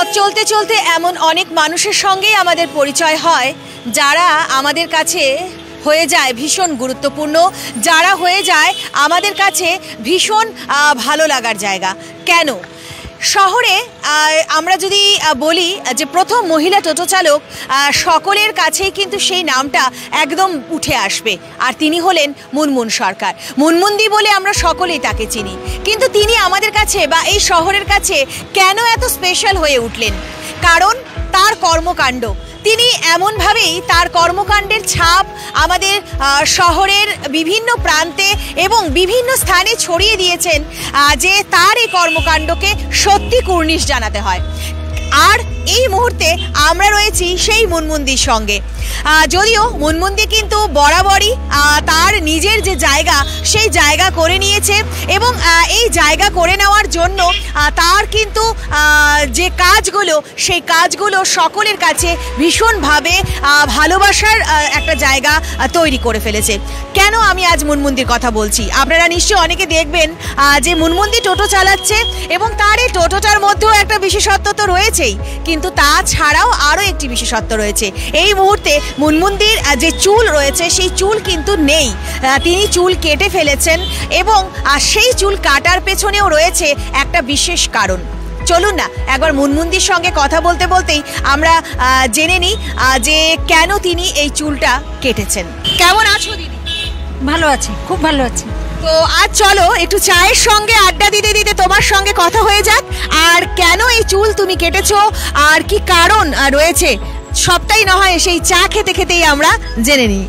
পথ চলতে চলতে এমন অনেক মানুষের সঙ্গেই আমাদের পরিচয় হয় যারা আমাদের কাছে হয়ে যায় ভীষণ গুরুত্বপূর্ণ, যারা হয়ে যায় আমাদের কাছে ভীষণ ভালো লাগার জায়গা। কেন? শহরে আমরা যদি বলি যে প্রথম মহিলা টোটো চালক, সকলের কাছেই কিন্তু সেই নামটা একদম উঠে আসবে, আর তিনি হলেন মুনমুন সরকার। মুনমুনদি বলে আমরা সকলেই তাকে চিনি, কিন্তু তিনি আমাদের কাছে বা এই শহরের কাছে কেন এত স্পেশাল হয়ে উঠলেন? কারণ তার কর্মকাণ্ড। তিনি এমনভাবেই তার কর্মকাণ্ডের ছাপ আমাদের শহরের বিভিন্ন প্রান্তে এবং বিভিন্ন স্থানে ছড়িয়ে দিয়েছেন যে তার এই কর্মকাণ্ডকে সত্যি কুর্নিশ জানাতে হয়। আর এই মুহূর্তে আমরা রয়েছি সেই মুনমুনদির সঙ্গে। যদিও মুনমুনদি কিন্তু বরাবরই তার নিজের যে জায়গা সেই জায়গা করে নিয়েছে, এবং এই জায়গা করে নেওয়ার জন্য তার কিন্তু যে কাজগুলো সেই কাজগুলো সকলের কাছে ভীষণভাবে ভালোবাসার একটা জায়গা তৈরি করে ফেলেছে। কেন আমি আজ মুনমুনদির কথা বলছি? আপনারা নিশ্চয়ই অনেকে দেখবেন যে মুনমুনদি টোটো চালাচ্ছে, এবং তার এই টোটোটার মধ্যেও একটা বিশেষত্ব তো রয়েছেই, কিন্তু তাছাড়াও আরও একটি বিশেষত্ব রয়েছে। এই মুহূর্তে মুনমুনদির যে চুল রয়েছে সেই চুল কিন্তু নেই, তিনি চুল কেটে ফেলেছেন, এবং সেই চুল কাটার পেছনেও রয়েছে একটা বিশেষ কারণ। চলুন না একবার মুনমুনদির সঙ্গে কথা বলতে বলতেই আমরা জেনে নিই যে কেন তিনি এই চুলটা কেটেছেন। কেমন আছো দিদি? ভালো আছি, খুব ভালো আছি। তো আজ চলো একটু চায়ের সঙ্গে আড্ডা দিতে দিতে তোমার সঙ্গে কথা হয়ে যাক, আর কেন এই চুল তুমি কেটেছো আর কি কারণ রয়েছে সবটাই না হয় সেই চা খেতে খেতেই আমরা জেনে নিই।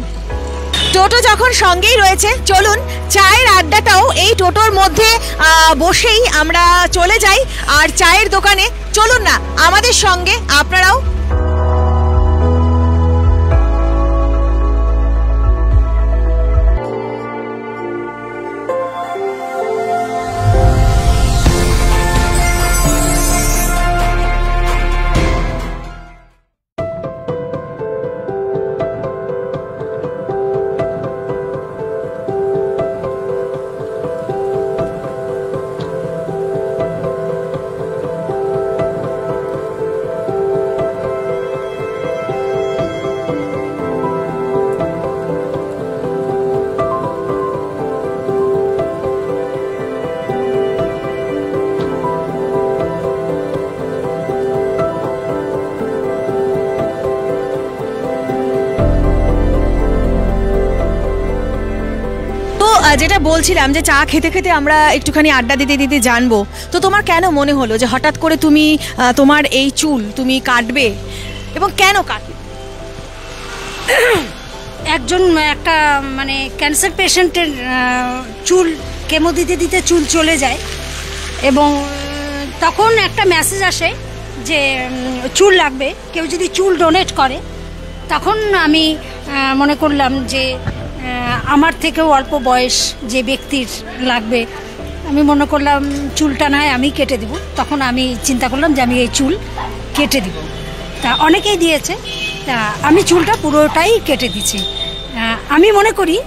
টোটো যখন সঙ্গেই রয়েছে, চলুন চায়ের আড্ডাটাও এই টোটোর মধ্যে বসেই আমরা চলে যাই। আর চায়ের দোকানে চলুন না আমাদের সঙ্গে আপনারাও। যেটা বলছিলাম যে চা খেতে খেতে আমরা একটুখানি আড্ডা দিতে দিতে জানবো, তো তোমার কেন মনে হলো যে হঠাৎ করে তুমি তোমার এই চুল তুমি কাটবে, এবং কেন কাটবে? একটা মানে ক্যান্সার পেশেন্টের চুল কেমো দিতে দিতে চুল চলে যায়, এবং তখন একটা মেসেজ আসে যে চুল লাগবে, কেউ যদি চুল ডোনেট করে। তখন আমি মনে করলাম যে আমার থেকেও অল্প বয়স যে ব্যক্তির লাগবে, আমি মনে করলাম চুলটা নয় আমি কেটে দিব। তখন আমি চিন্তা করলাম যে আমি এই চুল কেটে দিব। তা অনেকেই দিয়েছে, তা আমি চুলটা পুরোটাই কেটে দিচ্ছি। আমি মনে করি,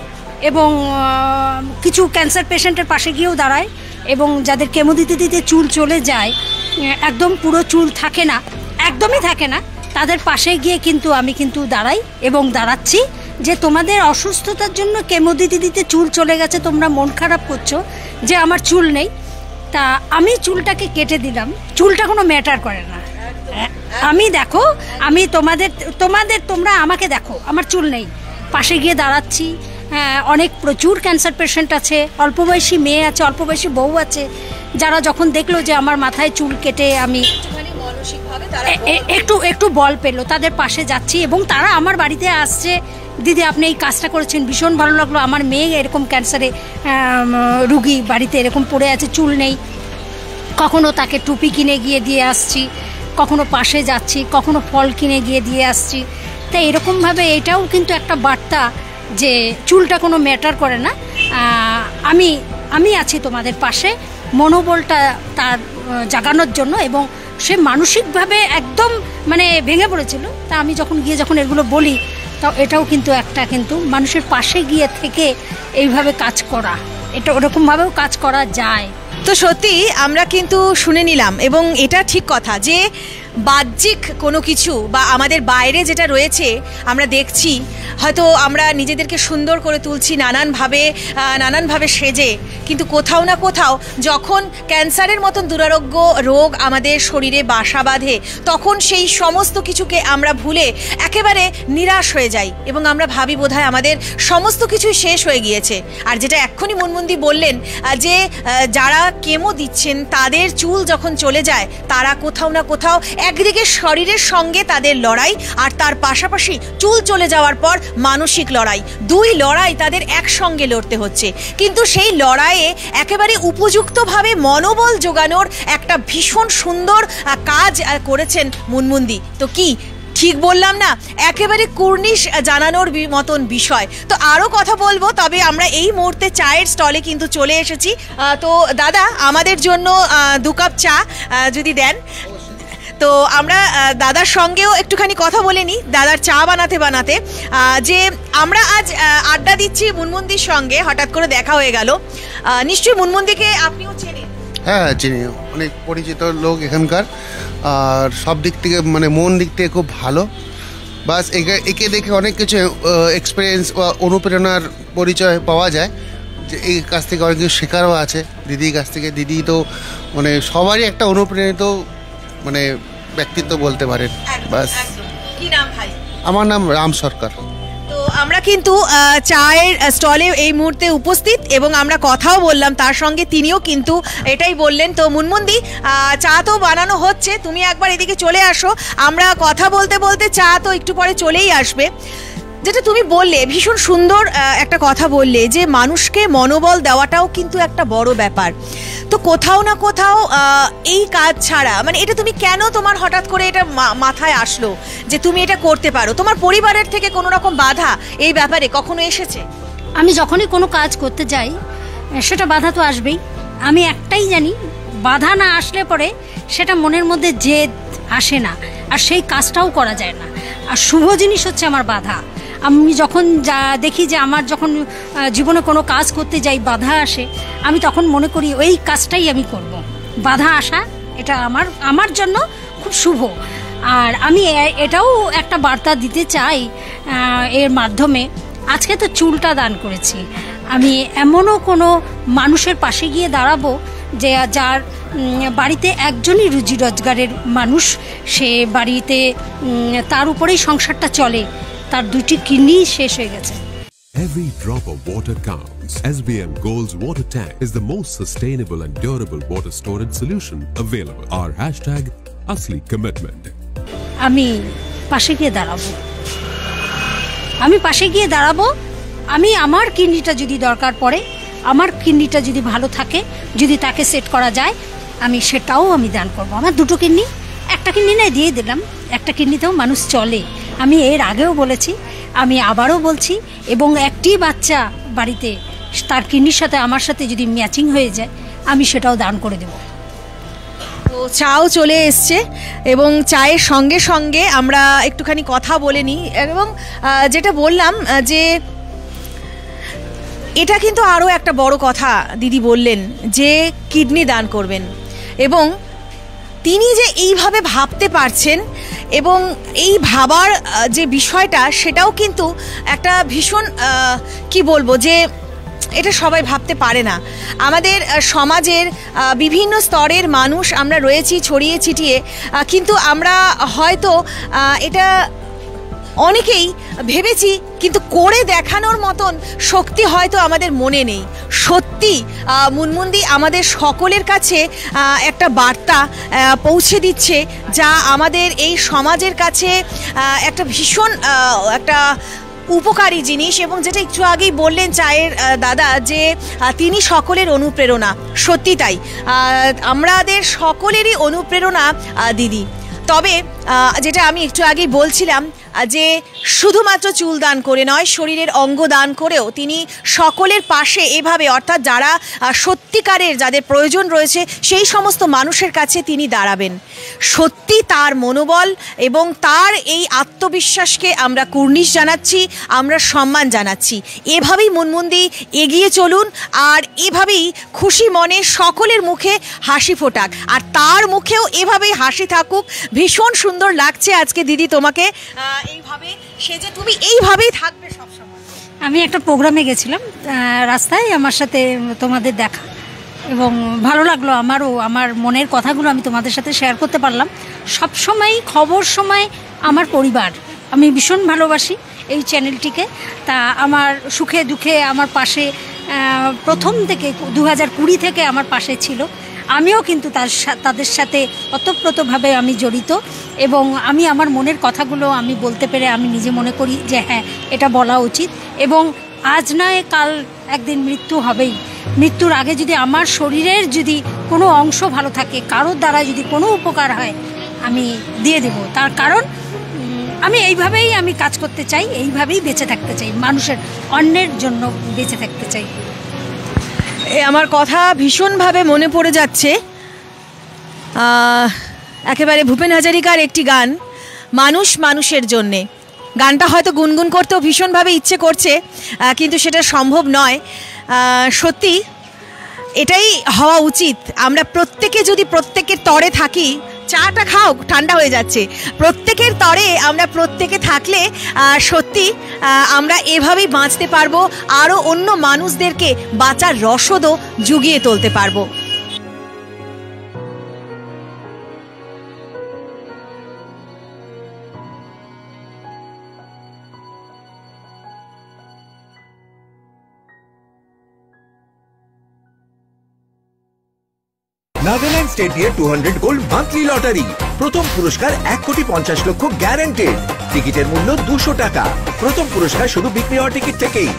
এবং কিছু ক্যান্সার পেশেন্টের পাশে গিয়েও দাঁড়ায়, এবং যাদের কেমো দিতে দিতে চুল চলে যায়, একদম পুরো চুল থাকে না, একদমই থাকে না, তাদের পাশে গিয়ে কিন্তু আমি কিন্তু দাঁড়াই এবং দাঁড়াচ্ছি যে তোমাদের অসুস্থতার জন্য কেমো দিতে দিতে চুল চলে গেছে, তোমরা মন খারাপ করছো যে আমার চুল নেই। তা আমি চুলটাকে কেটে দিলাম, চুলটা কোনো ম্যাটার করে না। আমি দেখো, আমি তোমরা আমাকে দেখো, আমার চুল নেই, পাশে গিয়ে দাঁড়াচ্ছি। অনেক প্রচুর ক্যান্সার পেশেন্ট আছে, অল্প বয়সী মেয়ে আছে, অল্প বয়সী বউ আছে, যারা যখন দেখলো যে আমার মাথায় চুল কেটে আমি একটু বল পেলো, তাদের পাশে যাচ্ছি, এবং তারা আমার বাড়িতে আসছে, দিদি আপনি এই কাজটা করেছেন ভীষণ ভালো লাগলো, আমার মেয়ে এরকম ক্যান্সারে রুগী বাড়িতে এরকম পড়ে আছে, চুল নেই। কখনো তাকে টুপি কিনে গিয়ে দিয়ে আসছি, কখনো পাশে যাচ্ছি, কখনো ফল কিনে গিয়ে দিয়ে আসছি। তাই এরকমভাবে এটাও কিন্তু একটা বার্তা যে চুলটা কোনো ম্যাটার করে না, আমি আছি তোমাদের পাশে, মনোবলটা তার জাগানোর জন্য। এবং সে মানসিকভাবে একদম মানে ভেঙে পড়েছিল, তা আমি যখন এগুলো বলি, তা এটাও কিন্তু কিন্তু মানুষের পাশে গিয়ে থেকে এইভাবে কাজ করা, এটা ওরকমভাবেও কাজ করা যায়। তো সত্যি আমরা কিন্তু শুনে নিলাম, এবং এটা ঠিক কথা যে বাহ্যিক কোনো কিছু বা আমাদের বাইরে যেটা রয়েছে আমরা দেখছি, হয়তো আমরা নিজেদেরকে সুন্দর করে তুলছি নানানভাবে সেজে, কিন্তু কোথাও না কোথাও যখন ক্যান্সারের মতন দুরারোগ্য রোগ আমাদের শরীরে বাসা বাঁধে তখন সেই সমস্ত কিছুকে আমরা ভুলে একেবারে নিরাশ হয়ে যাই এবং আমরা ভাবি বোধহয় আমাদের সমস্ত কিছুই শেষ হয়ে গিয়েছে। আর যেটা এক্ষুনি মুনমুনদি বললেন যে যারা কেমো দিচ্ছেন তাদের চুল যখন চলে যায় তারা কোথাও না কোথাও একদিকে শরীরের সঙ্গে তাদের লড়াই, আর তার পাশাপাশি চুল চলে যাওয়ার পর মানসিক লড়াই, দুই লড়াই তাদের একসঙ্গে লড়তে হচ্ছে। কিন্তু সেই লড়াইয়ে একেবারে উপযুক্তভাবে মনোবল জোগানোর একটা ভীষণ সুন্দর কাজ করেছেন মুনমুনদি। তো কি ঠিক বললাম না? একেবারে কুর্নিশ জানানোর মতন বিষয়। তো আরও কথা বলবো, তবে আমরা এই মুহূর্তে চায়ের স্টলে কিন্তু চলে এসেছি। তো দাদা, আমাদের জন্য 2 কাপ চা যদি দেন। তো আমরা দাদার সঙ্গেও একটুখানি কথা বলে নিই, দাদার চা বানাতে যে আমরা আজ আড্ডা দিচ্ছি মুনমুনদির সঙ্গে, হঠাৎ করে দেখা হয়ে গেল। নিশ্চয়ই মুনমুনদিকে আপনিও চেনেন? হ্যাঁ, চিনি, অনেক পরিচিত লোক এখানকার, আর সব দিক থেকে মানে মন দিক থেকে খুব ভালো। বাস একে দেখে অনেক কিছু এক্সপিরিয়েন্স বা অনুপ্রেরণার পরিচয় পাওয়া যায়, যে এই কাছ থেকে অনেক কিছু শেখারও আছে দিদির কাছ থেকে। দিদি তো মানে সবারই একটা অনুপ্রেরিত মানে ব্যক্তিত্ব বলতে পারেন। বাস। কি নাম ভাই? আমার নাম রাম সরকার। তো আমরা কিন্তু চায়ের স্টলে এই মুহূর্তে উপস্থিত এবং আমরা কথাও বললাম তার সঙ্গে, তিনিও কিন্তু এটাই বললেন। তো মুনমুনদি, চা তো বানানো হচ্ছে, তুমি একবার এদিকে চলে আসো। আমরা কথা বলতে বলতে চা তো একটু পরে চলেই আসবে। যেটা তুমি বললে, ভীষণ সুন্দর একটা কথা বললে যে মানুষকে মনোবল দেওয়াটাও কিন্তু একটা বড় ব্যাপার। তো কোথাও না কোথাও এই কাজ ছাড়া মানে এটা তুমি কেন, তোমার হঠাৎ করে এটা মাথায় আসলো যে তুমি এটা করতে পারো? তোমার পরিবারের থেকে কোনো রকম বাধা এই ব্যাপারে কখনো এসেছে? আমি যখনই কোনো কাজ করতে যাই সেটা বাধা তো আসবেই। আমি একটাই জানি, বাধা না আসলে পরে সেটা মনের মধ্যে জেদ আসে না, আর সেই কাজটাও করা যায় না। আর শুভ জিনিস হচ্ছে আমার বাধা। আমি যখন দেখি যে আমার যখন জীবনে কোনো কাজ করতে যাই বাধা আসে, আমি তখন মনে করি ওই কাজটাই আমি করব। বাধা আসা এটা আমার জন্য খুব শুভ। আর আমি এটাও একটা বার্তা দিতে চাই এর মাধ্যমে। আজকে তো চুলটা দান করেছি, আমি এমনও কোনো মানুষের পাশে গিয়ে দাঁড়াবো যে যার বাড়িতে একজনই রুজি রোজগারের মানুষ, সে বাড়িতে তার উপরেই সংসারটা চলে, তার 2টি কিডনি শেষ হয়ে গেছে। Every drop of water counts. SBM Gold's water tank is the most sustainable and durable water storage solution available. Our hashtag Asli Commitment. আমি পাশে গিয়ে দাঁড়াবো। আমি আমার কিডনিটা যদি দরকার পড়ে, আমার কিডনিটা যদি ভালো থাকে, যদি তাকে সেট করা যায়, আমি সেটাও আমি দান করব। আমার 2টো কিডনি, একটা কিডনি না দিয়ে দিলাম, একটা কিডনিতেও মানুষ চলে। আমি এর আগেও বলেছি, আমি আবারও বলছি, এবং একটি বাচ্চা বাড়িতে তার কিডনির সাথে আমার সাথে যদি ম্যাচিং হয়ে যায়, আমি সেটাও দান করে দেব। তো চাও চলে এসছে এবং চায়ের সঙ্গে সঙ্গে আমরা একটুখানি কথা বলে নিই। এবং যেটা বললাম যে এটা কিন্তু আরও একটা বড় কথা দিদি বললেন যে কিডনি দান করবেন, এবং তিনি যে এইভাবে ভাবতে পারছেন এবং এই ভাবার যে বিষয়টা সেটাও কিন্তু একটা ভীষণ কি বলবো, যে এটা সবাই ভাবতে পারে না। আমাদের সমাজের বিভিন্ন স্তরের মানুষ আমরা রয়েছি ছড়িয়ে ছিটিয়ে, কিন্তু আমরা হয়তো এটা অনেকেই ভেবেছি, কিন্তু করে দেখানোর মতন শক্তি হয়তো আমাদের মনে নেই। সত্যি মুনমুনদি আমাদের সকলের কাছে একটা বার্তা পৌঁছে দিচ্ছে, যা আমাদের এই সমাজের কাছে একটা ভীষণ একটা উপকারী জিনিস। এবং যেটা একটু আগেই বললেন চায়ের দাদা, যে তিনি সকলের অনুপ্রেরণা, সত্যি তাই, আমাদের সকলেরই অনুপ্রেরণা দিদি। তবে যেটা আমি একটু আগেই বলছিলাম যে শুধুমাত্র চুল দান করে নয়, শরীরের অঙ্গ দান করেও তিনি সকলের পাশে এভাবে, অর্থাৎ যারা সত্যিকারের যাদের প্রয়োজন রয়েছে সেই সমস্ত মানুষের কাছে তিনি দাঁড়াবেন। সত্যি তার মনোবল এবং তার এই আত্মবিশ্বাসকে আমরা কুর্নিশ জানাচ্ছি, আমরা সম্মান জানাচ্ছি। এভাবেই মুনমুনদি এগিয়ে চলুন, আর এভাবেই খুশি মনে সকলের মুখে হাসি ফোটাক, আর তার মুখেও এভাবেই হাসি থাকুক। ভীষণ সুন্দর লাগছে আজকে দিদি তোমাকে এইভাবে সেজে, তুমি এইভাবেই থাকবে সবসময়। আমি একটা প্রোগ্রামে গেছিলাম, রাস্তায় আমার সাথে তোমাদের দেখা, এবং ভালো লাগলো আমারও। আমার মনের কথাগুলো আমি তোমাদের সাথে শেয়ার করতে পারলাম। সবসময় খবর সময় আমার পরিবার, আমি ভীষণ ভালোবাসি এই চ্যানেলটিকে। তা আমার সুখে দুঃখে আমার পাশে প্রথম থেকে 2020 থেকে আমার পাশে ছিল। আমিও কিন্তু তাদের সাথে ওতপ্রোতভাবে আমি জড়িত, এবং আমি আমার মনের কথাগুলো আমি বলতে পেরে আমি নিজে মনে করি যে হ্যাঁ, এটা বলা উচিত। এবং আজ নয় কাল একদিন মৃত্যু হবেই। মৃত্যুর আগে যদি আমার শরীরের যদি কোনো অংশ ভালো থাকে, কারোর দ্বারা যদি কোনো উপকার হয়, আমি দিয়ে দেব। তার কারণ আমি এইভাবেই আমি কাজ করতে চাই, এইভাবেই বেঁচে থাকতে চাই, মানুষের অন্যের জন্য বেঁচে থাকতে চাই। আমার কথা ভীষণভাবে মনে পড়ে যাচ্ছে একেবারে ভূপেন হাজারিকার একটি গান, মানুষ মানুষের জন্যে। গানটা হয়তো গুনগুন করতেও ভীষণভাবে ইচ্ছে করছে, কিন্তু সেটা সম্ভব নয়। সত্যি এটাই হওয়া উচিত। আমরা প্রত্যেকে যদি প্রত্যেকের তরে থাকি, চাটা খাও, ঠান্ডা হয়ে যাচ্ছে, প্রত্যেকের তরে আমরা প্রত্যেকে থাকলে সত্যি আমরা এভাবেই বাঁচতে পারবো, আরও অন্য মানুষদেরকে বাঁচার রসদও জুগিয়ে তুলতে পারবো। নাগাল্যান্ড স্টেট দিয়ে 200 গোল্ড মান্থলি লটারি, প্রথম পুরস্কার 1,50,00,000 গ্যারান্টেড। টিকিটের মূল্য 200 টাকা। প্রথম পুরস্কার শুধু বিক্রি হওয়া টিকিট থেকেই।